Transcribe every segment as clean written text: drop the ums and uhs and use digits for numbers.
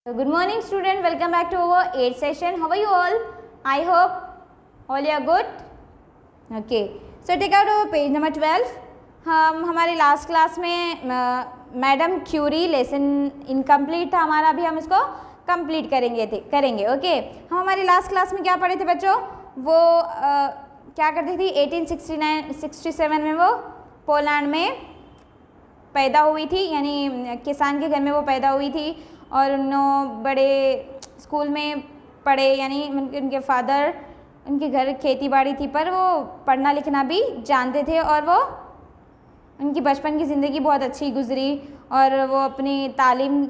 So good morning student, welcome back to our 8th session. How are you all? I hope all you are good. Okay, so take out our page number 12. हम हमारी last class में madam Curie lesson incomplete था हमारा, अभी हम इसको complete करेंगे okay. हम हमारी लास्ट क्लास में क्या पढ़े थे बच्चों? वो क्या करती थी? 1867 में वो पोलैंड में पैदा हुई थी, यानी किसान के घर में वो पैदा हुई थी और उन्होंने बड़े स्कूल में पढ़े, यानी उनके फादर, उनके घर खेती बाड़ी थी पर वो पढ़ना लिखना भी जानते थे और वो उनकी बचपन की ज़िंदगी बहुत अच्छी गुजरी और वो अपनी तालीम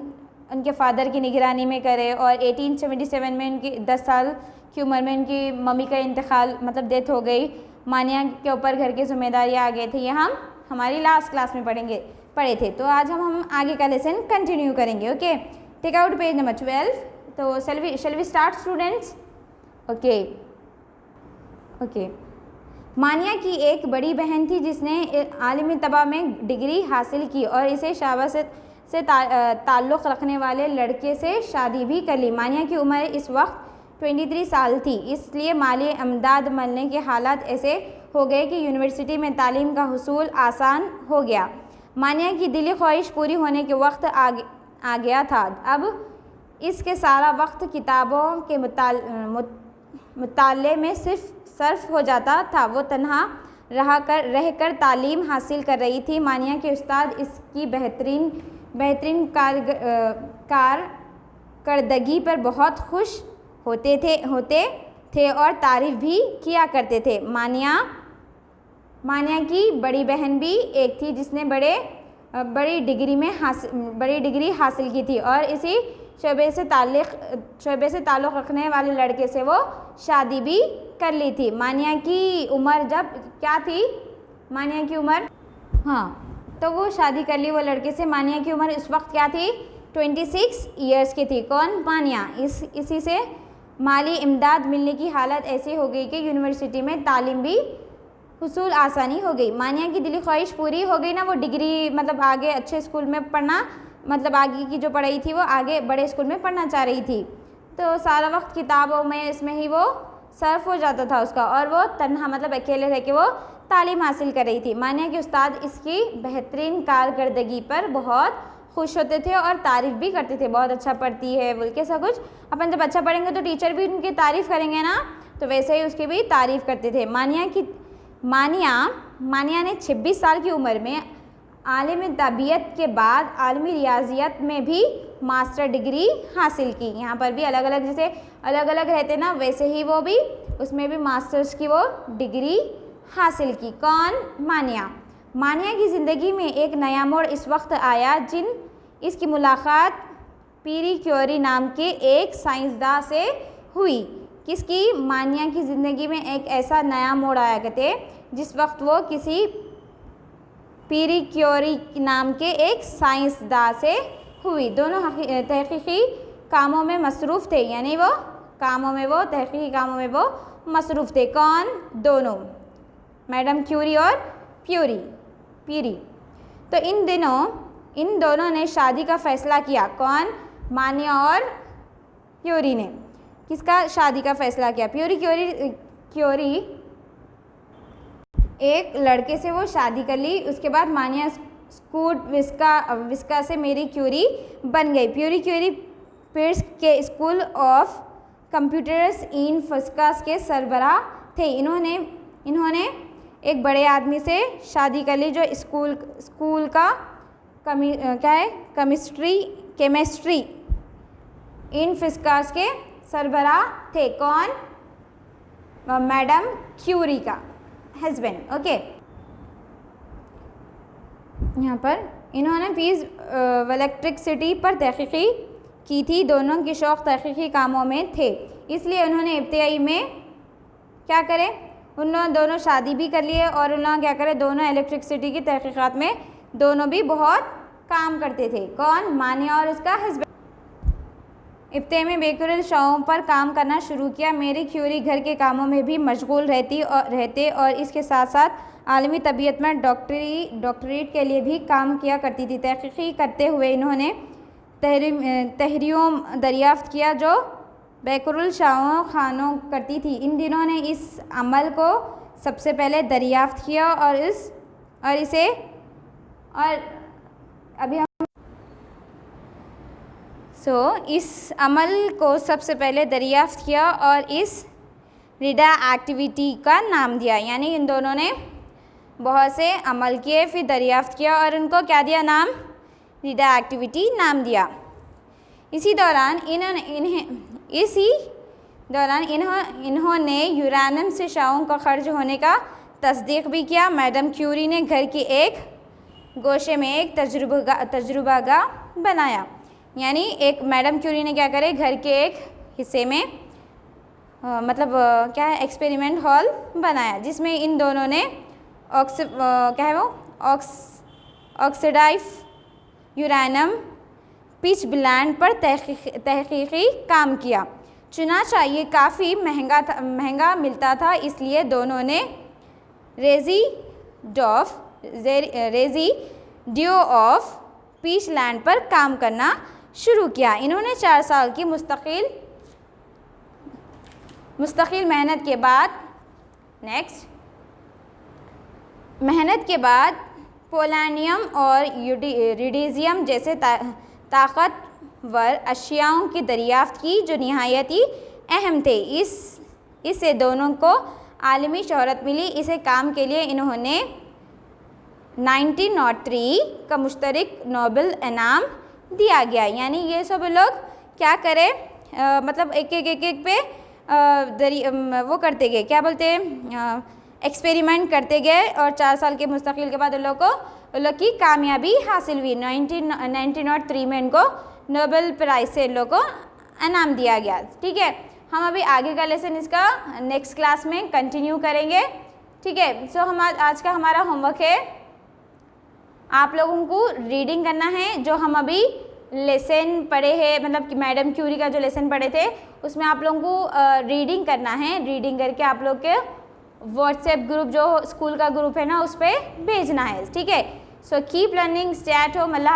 उनके फादर की निगरानी में करे। और 1877 में उनकी 10 साल की उम्र में उनकी मम्मी का इंतकाल मतलब डेथ हो गई। मानिया के ऊपर घर की जिम्मेदारियाँ आ गई थी। ये हम हमारी लास्ट क्लास में पढ़े थे। तो आज हम आगे का लेसन कंटिन्यू करेंगे okay. Take out page number 12। तो shall we start students? Okay. मानिया की एक बड़ी बहन थी जिसने आलिमी तबा में डिग्री हासिल की और इसे शाबा से ताल्लुक़ रखने वाले लड़के से शादी भी कर ली। मानिया की उम्र इस वक्त 23 साल थी, इसलिए माली इमदाद मिलने के हालात ऐसे हो गए कि यूनिवर्सिटी में तालीम का हुसूल आसान हो गया। मानिया की दिली ख्वाहिश पूरी होने के वक्त आ गया था। अब इसके सारा वक्त किताबों के मुताले में सर्फ हो जाता था। वो तन्हा रहकर तालीम हासिल कर रही थी। मानिया के उस्ताद इसकी बेहतरीन कारकर्दगी पर बहुत खुश होते थे और तारीफ़ भी किया करते थे। मानिया की बड़ी बहन भी एक थी जिसने बड़ी डिग्री हासिल की थी और इसी शोबे से ताल्लुक़ रखने वाले लड़के से वो शादी भी कर ली थी। मानिया की उम्र जब क्या थी? मानिया की उम्र तो वो शादी कर ली वो लड़के से। मानिया की उम्र इस वक्त क्या थी? 26 ईयर्स की थी। कौन? मानिया। इसी से माली इमदाद मिलने की हालत ऐसी हो गई कि यूनिवर्सिटी में तालीम भी हुसूल आसानी हो गई। मानिया की दिली ख्वाहिश पूरी हो गई ना, वो डिग्री मतलब आगे अच्छे स्कूल में पढ़ना, मतलब आगे की जो पढ़ाई थी वो आगे बड़े स्कूल में पढ़ना चाह रही थी। तो सारा वक्त किताबों में इसमें ही वो सर्फ हो जाता था उसका और वो तन्हा मतलब अकेले रह के वो तालीम हासिल कर रही थी। मानिया के उस्ताद इसकी बेहतरीन कारकर्दगी पर बहुत खुश होते थे और तारीफ़ भी करते थे। बहुत अच्छा पढ़ती है बोल के सब कुछ। अपन जब अच्छा पढ़ेंगे तो टीचर भी उनकी तारीफ़ करेंगे ना, तो वैसे ही उसकी भी तारीफ़ करते थे। मानिया ने 26 साल की उम्र में आलिम तबीयत के बाद आलमी रियाजियत में भी मास्टर डिग्री हासिल की। यहाँ पर भी अलग अलग, जैसे अलग अलग रहते ना, वैसे ही वो भी उसमें भी मास्टर्स की वो डिग्री हासिल की। कौन? मानिया की ज़िंदगी में एक नया मोड़ इस वक्त आया इसकी मुलाकात पीरी क्यूरी नाम के एक साइंसदान से हुई। किसकी? मानिया की ज़िंदगी में एक ऐसा नया मोड़ आया करते जिस वक्त वो किसी पीरी क्यूरी नाम के एक साइंसदान से हुई। दोनों तहकीकी कामों में मसरूफ़ थे, यानी वो तहकीकी कामों में वो मसरूफ़ थे। कौन? दोनों, मैडम क्यूरी और पीरी। तो इन दोनों ने शादी का फ़ैसला किया। कौन? मानिया और क्यूरी ने किसका शादी का फ़ैसला किया? क्यूरी एक लड़के से वो शादी कर ली। उसके बाद मानिया स्कूट विस्का से मेरी क्यूरी बन गई। क्यूरी पियर्स के स्कूल ऑफ कंप्यूटर्स इन फस्कास के सरबराह थे। इन्होंने एक बड़े आदमी से शादी कर ली जो स्कूल का केमिस्ट्री इन फस्कास के सरबराह थे। कौन? मैडम क्यूरी का हस्बैंड ओके। यहाँ पर इन्होंने फीस इलेक्ट्रिसिटी पर तहकीकी की थी। दोनों के शौक़ तहकीकी कामों में थे, इसलिए उन्होंने इब्तिदाई में क्या करे, उन्होंने दोनों शादी भी कर लिए और उन्होंने क्या करे, दोनों इलेक्ट्रिसिटी की तहकीकात में दोनों भी बहुत काम करते थे। कौन? मानिया और उसका हस्बैंड। इब्तिदाई में बेकुरल शौक़ों पर काम करना शुरू किया। मेरी क्यूरी घर के कामों में भी मशगूल रहते और इसके साथ साथ आलमी तबीयत में डॉक्टरेट के लिए भी काम किया करती थी। तहकीकी करते हुए इन्होंने तहरीरों दरियाफ़्त किया जो बैकुरुल शाहों खानों करती थी। इन दिनों ने इस अमल को सबसे पहले दरियाफ़्त किया और इस अमल को सबसे पहले दरियाफ़्त किया और इस रिडा एक्टिविटी का नाम दिया। यानी इन दोनों ने बहुत से अमल किए, फिर दरियाफ़्त किया और उनको क्या दिया नाम? रिडा एक्टिविटी नाम दिया। इसी दौरान इन्होंने यूरेनियम से शाहों का खर्च होने का तस्दीक भी किया। मैडम क्यूरी ने घर की एक गोशे में एक तजुर्बागाह बनाया। यानी एक मैडम क्यूरी ने क्या करे, घर के एक हिस्से में क्या है, एक्सपेरिमेंट हॉल बनाया, जिसमें इन दोनों ने ऑक्सीडाइज यूरेनियम पिच ब्लेंड पर तहकीकी काम किया। चुनांचे ये काफ़ी महंगा मिलता था, इसलिए दोनों ने रेज़िड्यू ऑफ पिच लैंड पर काम करना शुरू किया। इन्होंने 4 साल की मुस्तकिल मेहनत के बाद पोलोनियम और यूरेनियम जैसे ताकतवर अशियाओं की दरियाफ़्त की, जो निहायत ही अहम थे। इससे दोनों को आलमी शोहरत मिली। इसे काम के लिए इन्होंने 1903 का मुश्तरक नोबेल इनाम दिया गया। यानी ये सब लोग क्या करें, एक पे वो करते गए, क्या बोलते हैं, एक्सपेरिमेंट करते गए और 4 साल के मुस्तकिल के बाद उन लोग की कामयाबी हासिल हुई। 1903 में इनको नोबेल प्राइज़ से इन लोगों को इनाम दिया गया। ठीक है, हम अभी आगे का लेसन इसका नेक्स्ट क्लास में कंटिन्यू करेंगे। ठीक है, सो आज का हमारा होमवर्क है, आप लोगों को रीडिंग करना है। जो हम अभी लेसन पढ़े हैं, मतलब कि मैडम क्यूरी का जो लेसन पढ़े थे, उसमें आप लोगों को रीडिंग करना है। रीडिंग करके आप लोग के व्हाट्सएप ग्रुप, जो स्कूल का ग्रुप है ना, उस पर भेजना है। ठीक है, so keep learning, stay at home. Allah.